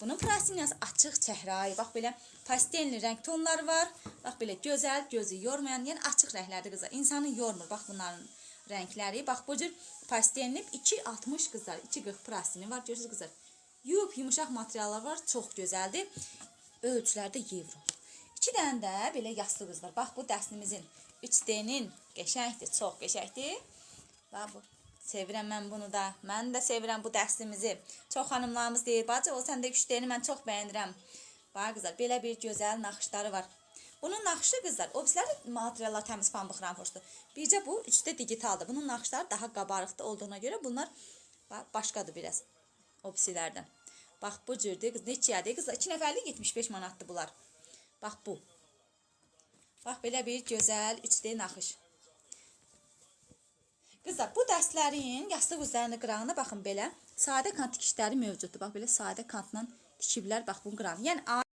Bunun prasiniyası açıq çəhrayı. Bax belə pastelli rəng tonları var. Bax belə gözəl, gözü yormayan, yəni açıq rənglərdir qızlar. İnsanı yormur. Bax bunların rəngləri. Bax bu cür pastelli 2.60 qızlar. 2.40 prasini var. Görürsünüz qızlar. Yumuşaq materiallar var. Çox gözəldir. Ölçüləri də evro. 2 dənə də belə yaslı qızlar. Bax bu dəstimizin 3D'nin qəşəngdir, çox qəşəngdir. Bax bu. Sevirəm mən bunu da. Mən də sevirəm bu dəstimizi. Çox xanımlarımız deyir, bacı o səndə 3D'ni mən çox bəyənirəm. Bax qızlar, belə bir gözəl naxışları var. Bunun naxışı qızlar, obsləri materiallar təmiz pambıq rampoşdur. Bircə bu 3D digitaldır. Bunun naxışları daha qabarıqda olduğuna görə bunlar başqadır biraz obsilərdən. Bax bu cürdür qız, neçəyədir qızlar? 2 nəfərlik 75 manatdır bunlar. Bax bu. Bax belə bir gözəl 3D naxış. Qızlar, bu dəstlərin yastıq üzərində qırağına baxın belə. Sadə kant tikişləri mövcuddur. Bax belə sadə kantla tikiblər. Bax bu qırağını. Yəni